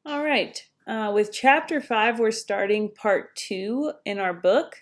All right. With chapter 5, we're starting part 2 in our book.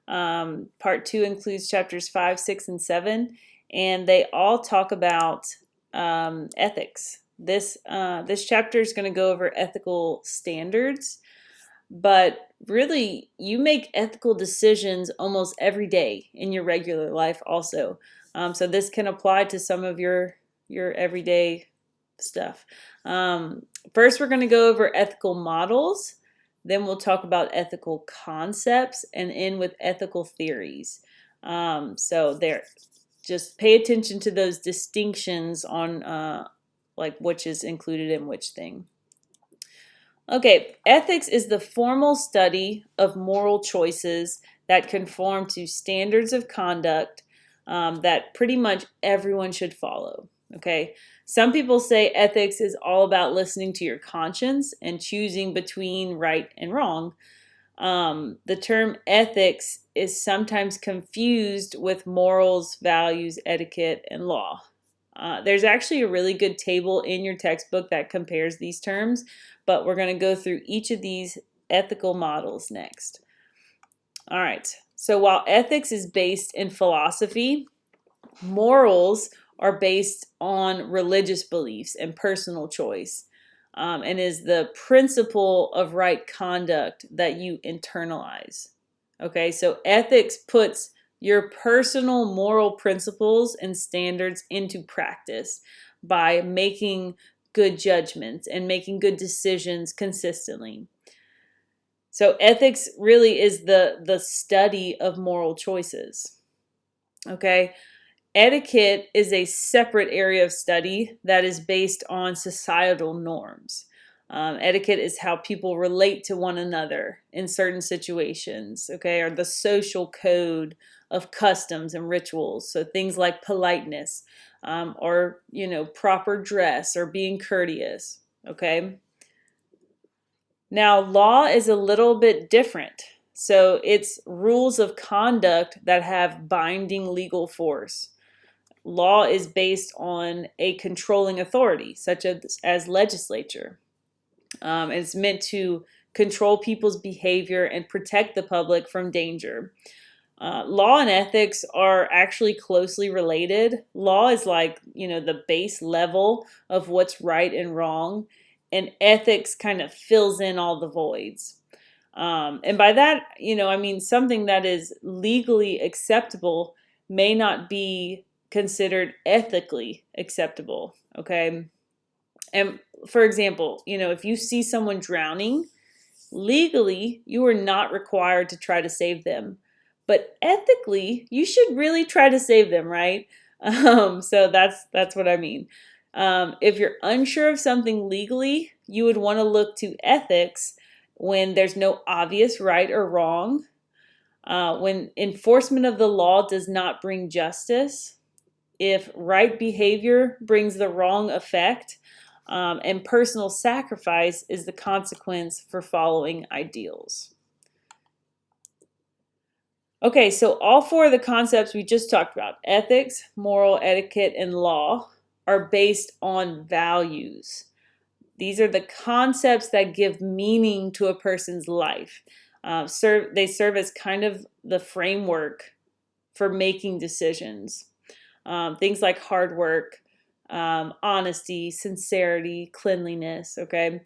Part 2 includes chapters 5, 6, and 7, and they all talk about ethics. This chapter is going to go over ethical standards, but really, you make ethical decisions almost every day in your regular life also. So this can apply to some of your everyday stuff. First, we're going to go over ethical models. Then we'll talk about ethical concepts and end with ethical theories. So there, just pay attention to those distinctions on like which is included in which thing. Okay, ethics is the formal study of moral choices that conform to standards of conduct that pretty much everyone should follow. Okay, some people say ethics is all about listening to your conscience and choosing between right and wrong. The term ethics is sometimes confused with morals, values, etiquette, and law. There's actually a really good table in your textbook that compares these terms, but we're going to go through each of these ethical models next. All right, so while ethics is based in philosophy, morals are based on religious beliefs and personal choice, and is the principle of right conduct that you internalize. Okay, so ethics puts your personal moral principles and standards into practice by making good judgments and making good decisions consistently. So ethics really is the study of moral choices. Okay? Etiquette is a separate area of study that is based on societal norms. Etiquette is how people relate to one another in certain situations, okay, or the social code of customs and rituals. So things like politeness, or proper dress, or being courteous. Okay. Now, law is a little bit different. So it's rules of conduct that have binding legal force. Law is based on a controlling authority, such as legislature. It's meant to control people's behavior and protect the public from danger. Law and ethics are actually closely related. Law is like, the base level of what's right and wrong, and ethics kind of fills in all the voids. And by that, I mean something that is legally acceptable may not be considered ethically acceptable, okay? And for example, if you see someone drowning, legally, you are not required to try to save them. But ethically, you should really try to save them, right? So that's what I mean. If you're unsure of something legally, you would want to look to ethics when there's no obvious right or wrong, when enforcement of the law does not bring justice, if right behavior brings the wrong effect, and personal sacrifice is the consequence for following ideals. Okay, so all four of the concepts we just talked about, ethics, moral, etiquette, and law, are based on values. These are the concepts that give meaning to a person's life. They serve as kind of the framework for making decisions. Things like hard work, honesty, sincerity, cleanliness, okay?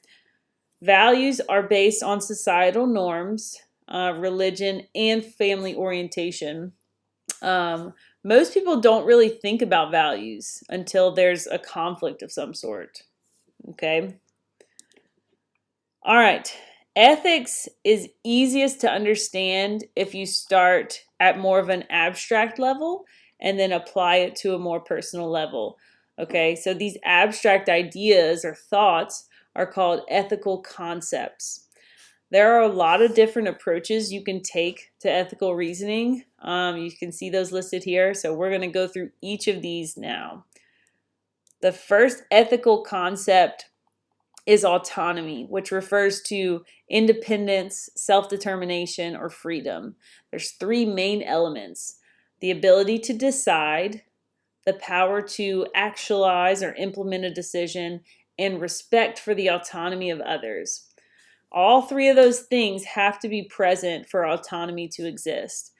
Values are based on societal norms, religion, and family orientation. Most people don't really think about values until there's a conflict of some sort, okay? All right. Ethics is easiest to understand if you start at more of an abstract level and then apply it to a more personal level. Okay, so these abstract ideas or thoughts are called ethical concepts. There are a lot of different approaches you can take to ethical reasoning. You can see those listed here. So we're going to go through each of these now. The first ethical concept is autonomy, which refers to independence, self-determination, or freedom. There's three main elements: the ability to decide, the power to actualize or implement a decision, and respect for the autonomy of others. All three of those things have to be present for autonomy to exist.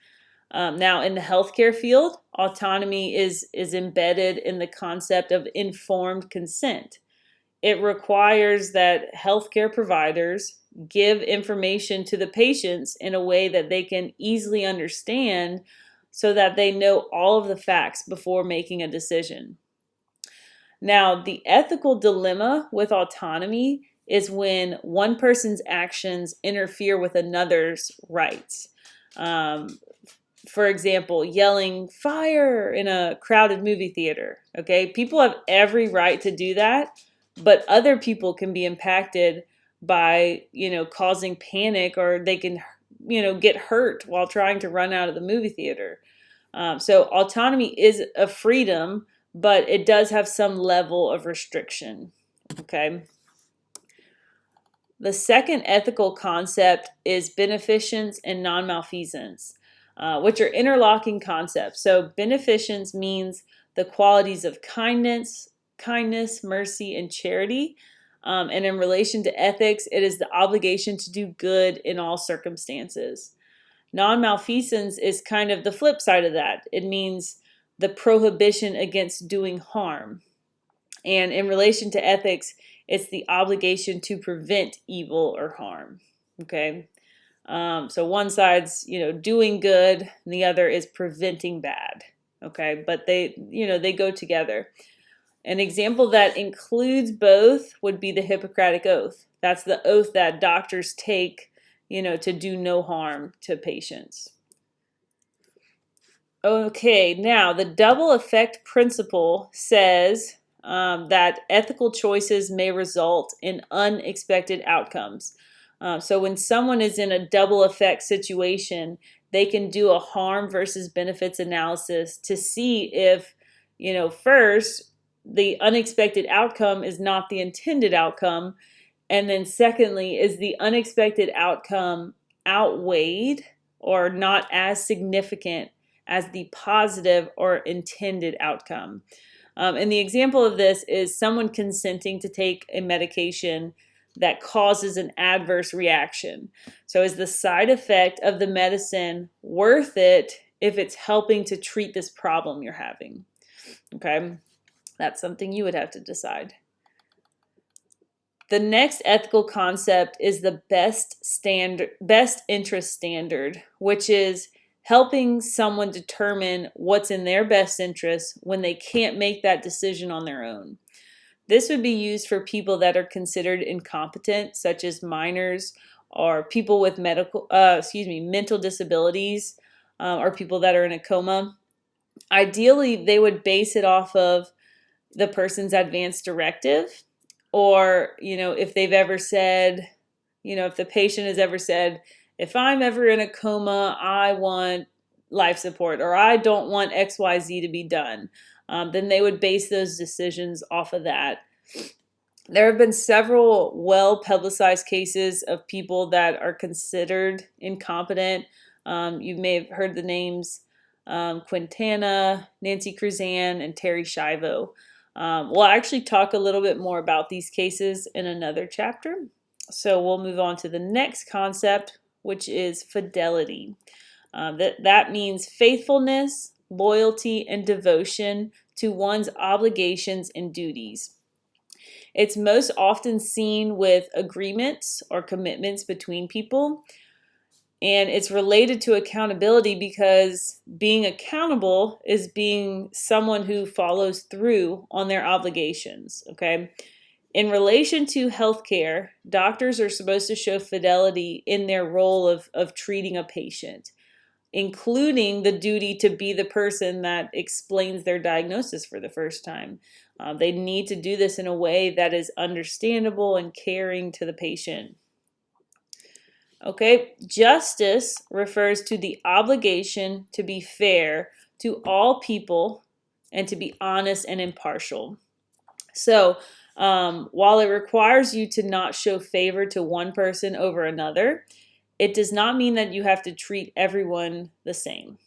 Now, in the healthcare field, autonomy is embedded in the concept of informed consent. It requires that healthcare providers give information to the patients in a way that they can easily understand so that they know all of the facts before making a decision. Now, the ethical dilemma with autonomy is when one person's actions interfere with another's rights. For example, yelling fire in a crowded movie theater. Okay, people have every right to do that, but other people can be impacted by, causing panic, or they can, get hurt while trying to run out of the movie theater. So autonomy is a freedom, but it does have some level of restriction. Okay. The second ethical concept is beneficence and non-malfeasance, which are interlocking concepts. So beneficence means the qualities of kindness, mercy, and charity. And in relation to ethics, it is the obligation to do good in all circumstances. Non-malfeasance is kind of the flip side of that. It means the prohibition against doing harm. And in relation to ethics, it's the obligation to prevent evil or harm. Okay. So one side's, doing good, and the other is preventing bad. Okay. But they go together. An example that includes both would be the Hippocratic Oath. That's the oath that doctors take, to do no harm to patients. Okay, now the double effect principle says that ethical choices may result in unexpected outcomes. So when someone is in a double effect situation, they can do a harm versus benefits analysis to see if, first, the unexpected outcome is not the intended outcome. And then secondly, is the unexpected outcome outweighed or not as significant as the positive or intended outcome? And the example of this is someone consenting to take a medication that causes an adverse reaction. So is the side effect of the medicine worth it if it's helping to treat this problem you're having? Okay, that's something you would have to decide. The next ethical concept is the best interest standard, which is helping someone determine what's in their best interest when they can't make that decision on their own. This would be used for people that are considered incompetent, such as minors or people with mental disabilities, or people that are in a coma. Ideally, they would base it off of the person's advance directive, or, if they've ever said, if the patient has ever said, if I'm ever in a coma, I want life support, or I don't want XYZ to be done, then they would base those decisions off of that. There have been several well-publicized cases of people that are considered incompetent. You may have heard the names Quintana, Nancy Cruzan, and Terry Schiavo. We'll actually talk a little bit more about these cases in another chapter. So we'll move on to the next concept, which is fidelity. That means faithfulness, loyalty, and devotion to one's obligations and duties. It's most often seen with agreements or commitments between people. And it's related to accountability because being accountable is being someone who follows through on their obligations, okay? In relation to healthcare, doctors are supposed to show fidelity in their role of treating a patient, including the duty to be the person that explains their diagnosis for the first time. They need to do this in a way that is understandable and caring to the patient. Okay, justice refers to the obligation to be fair to all people and to be honest and impartial. So, while it requires you to not show favor to one person over another, it does not mean that you have to treat everyone the same.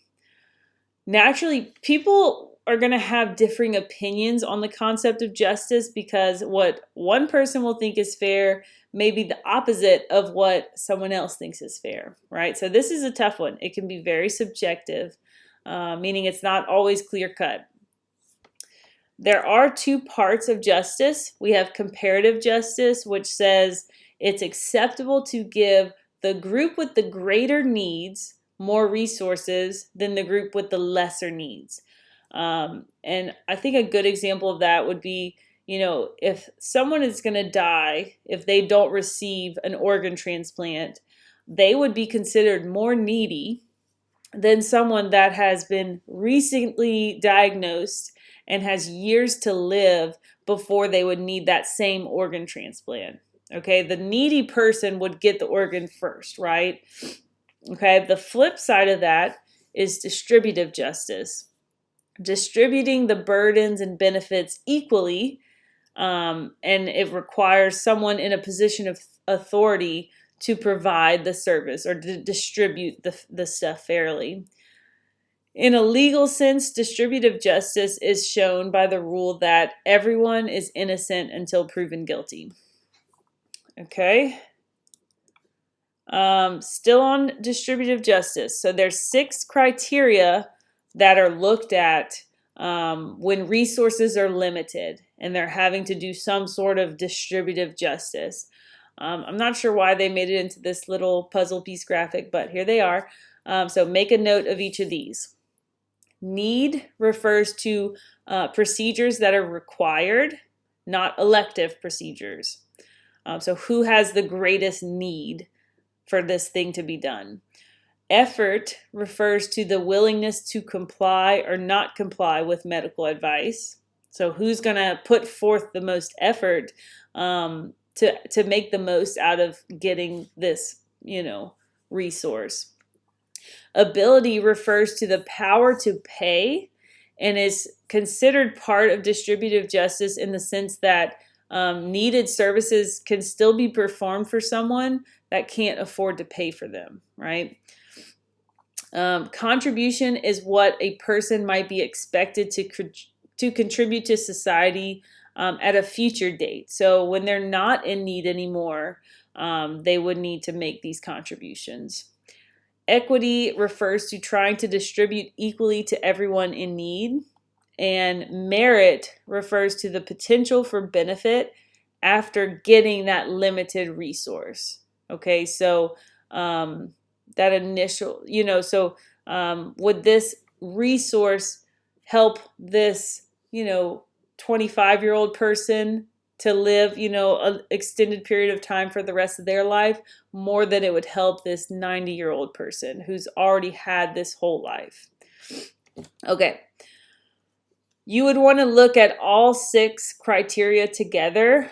Naturally, people are going to have differing opinions on the concept of justice, because what one person will think is fair may be the opposite of what someone else thinks is fair, right? So this is a tough one. It can be very subjective, meaning it's not always clear cut. There are two parts of justice. We have comparative justice, which says it's acceptable to give the group with the greater needs more resources than the group with the lesser needs. And I think a good example of that would be, if someone is going to die, if they don't receive an organ transplant, they would be considered more needy than someone that has been recently diagnosed and has years to live before they would need that same organ transplant. Okay, the needy person would get the organ first, right? Okay, the flip side of that is distributive justice. Distributing the burdens and benefits equally, and it requires someone in a position of authority to provide the service or to distribute the stuff fairly. In a legal sense, distributive justice is shown by the rule that everyone is innocent until proven guilty. Okay. Still on distributive justice. So there's 6 criteria that are looked at when resources are limited and they're having to do some sort of distributive justice. I'm not sure why they made it into this little puzzle piece graphic, but here they are. So make a note of each of these. Need refers to procedures that are required, not elective procedures. So who has the greatest need for this thing to be done? Effort refers to the willingness to comply or not comply with medical advice. So who's going to put forth the most effort to make the most out of getting this, resource? Ability refers to the power to pay and is considered part of distributive justice in the sense that needed services can still be performed for someone that can't afford to pay for them, right? Contribution is what a person might be expected to contribute to society at a future date. So when they're not in need anymore, they would need to make these contributions. Equity refers to trying to distribute equally to everyone in need. And merit refers to the potential for benefit after getting that limited resource. Okay, so that initial, would this resource help this, 25-year-old person to live, an extended period of time for the rest of their life more than it would help this 90-year-old person who's already had this whole life? Okay. You would want to look at all 6 criteria together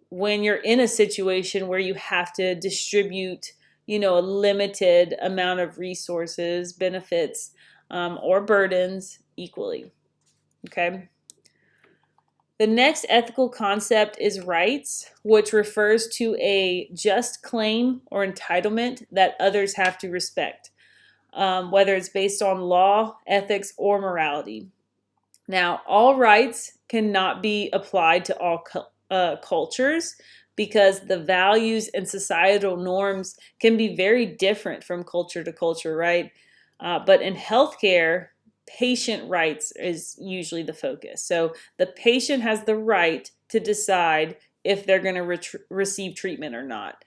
when you're in a situation where you have to distribute, a limited amount of resources, benefits, or burdens equally. Okay. The next ethical concept is rights, which refers to a just claim or entitlement that others have to respect, whether it's based on law, ethics, or morality. Now, all rights cannot be applied to all cultures because the values and societal norms can be very different from culture to culture, right? But in healthcare, patient rights is usually the focus. So the patient has the right to decide if they're going to receive treatment or not.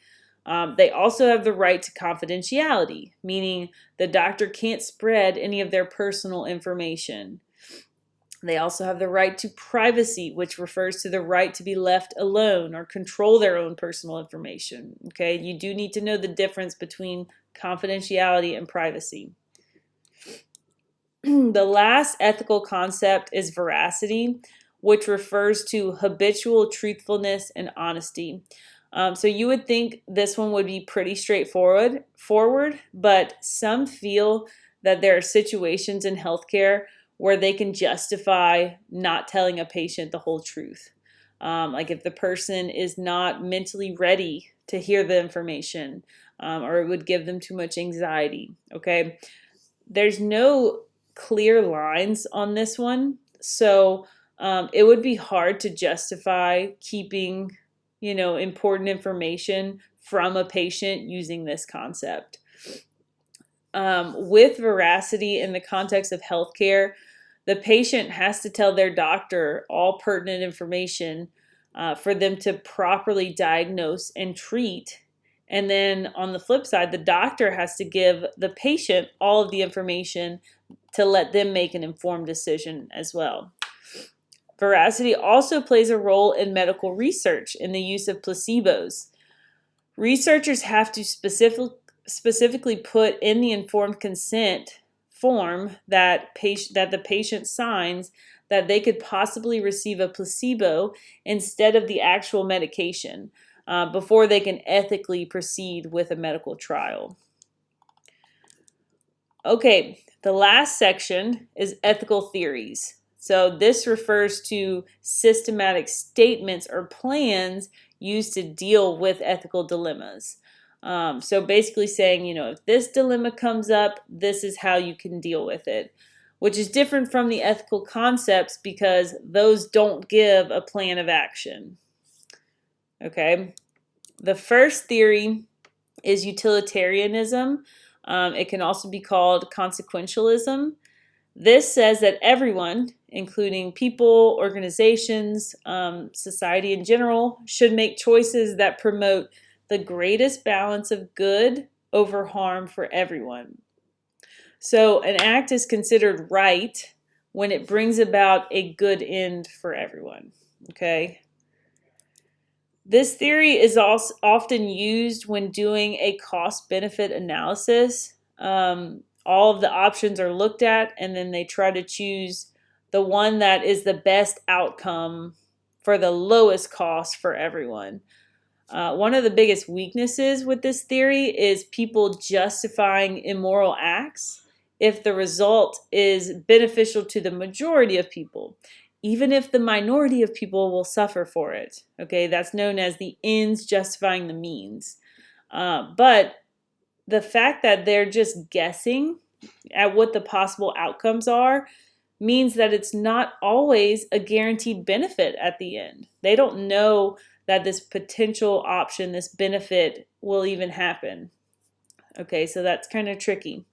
They also have the right to confidentiality, meaning the doctor can't spread any of their personal information. They also have the right to privacy, which refers to the right to be left alone or control their own personal information. Okay, you do need to know the difference between confidentiality and privacy. The last ethical concept is veracity, which refers to habitual truthfulness and honesty. So you would think this one would be pretty straightforward, but some feel that there are situations in healthcare where they can justify not telling a patient the whole truth. Like if the person is not mentally ready to hear the information, or it would give them too much anxiety, okay? There's no clear lines on this one, So it would be hard to justify keeping, important information from a patient using this concept. With veracity in the context of healthcare, the patient has to tell their doctor all pertinent information for them to properly diagnose and treat. And then on the flip side, the doctor has to give the patient all of the information to let them make an informed decision as well. Veracity also plays a role in medical research in the use of placebos. Researchers have to specifically put in the informed consent form that the patient signs that they could possibly receive a placebo instead of the actual medication before they can ethically proceed with a medical trial. Okay, the last section is ethical theories. So this refers to systematic statements or plans used to deal with ethical dilemmas. So basically saying, if this dilemma comes up, this is how you can deal with it, which is different from the ethical concepts because those don't give a plan of action. Okay, the first theory is utilitarianism. It can also be called consequentialism. This says that everyone, including people, organizations, society in general, should make choices that promote the greatest balance of good over harm for everyone. So an act is considered right when it brings about a good end for everyone. Okay. This theory is also often used when doing a cost-benefit analysis. All of the options are looked at, and then they try to choose the one that is the best outcome for the lowest cost for everyone. One of the biggest weaknesses with this theory is people justifying immoral acts if the result is beneficial to the majority of people, even if the minority of people will suffer for it. Okay, that's known as the ends justifying the means. But the fact that they're just guessing at what the possible outcomes are means that it's not always a guaranteed benefit at the end. They don't know that this potential option, this benefit, will even happen. Okay, so that's kind of tricky.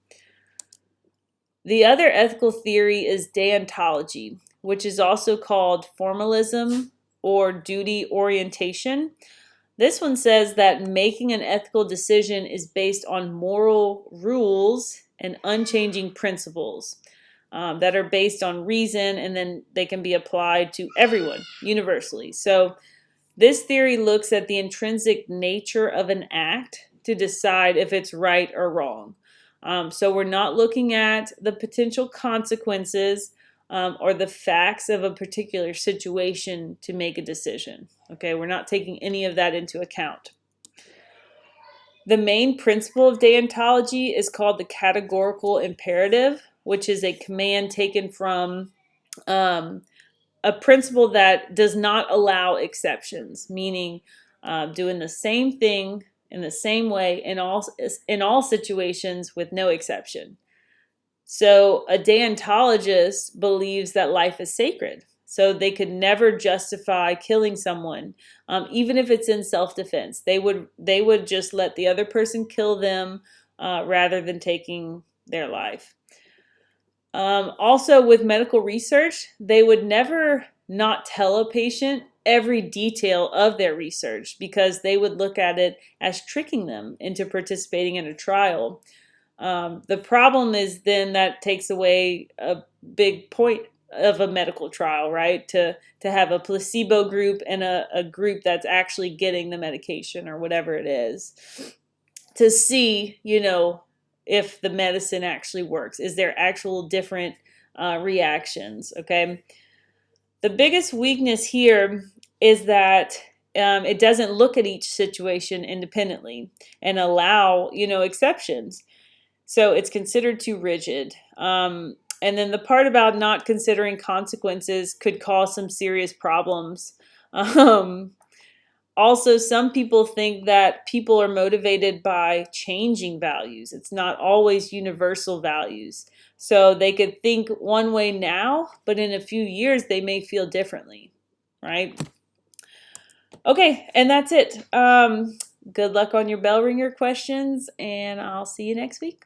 The other ethical theory is deontology, which is also called formalism or duty orientation. This one says that making an ethical decision is based on moral rules and unchanging principles that are based on reason, and then they can be applied to everyone universally. So this theory looks at the intrinsic nature of an act to decide if it's right or wrong. So we're not looking at the potential consequences or the facts of a particular situation to make a decision. Okay, we're not taking any of that into account. The main principle of deontology is called the categorical imperative, which is a command taken from a principle that does not allow exceptions, meaning doing the same thing in the same way in all situations with no exception. So a deontologist believes that life is sacred. So they could never justify killing someone, even if it's in self-defense. They would just let the other person kill them rather than taking their life. Also, with medical research, they would never not tell a patient every detail of their research because they would look at it as tricking them into participating in a trial. The problem is then that takes away a big point of a medical trial, right? To have a placebo group and a group that's actually getting the medication or whatever it is to see, if the medicine actually works. Is there actual different reactions? Okay. The biggest weakness here is that it doesn't look at each situation independently and allow, exceptions. So it's considered too rigid. And then the part about not considering consequences could cause some serious problems. Also, some people think that people are motivated by changing values. It's not always universal values. So they could think one way now, but in a few years they may feel differently, right? Okay, and that's it. Good luck on your bell ringer questions, and I'll see you next week.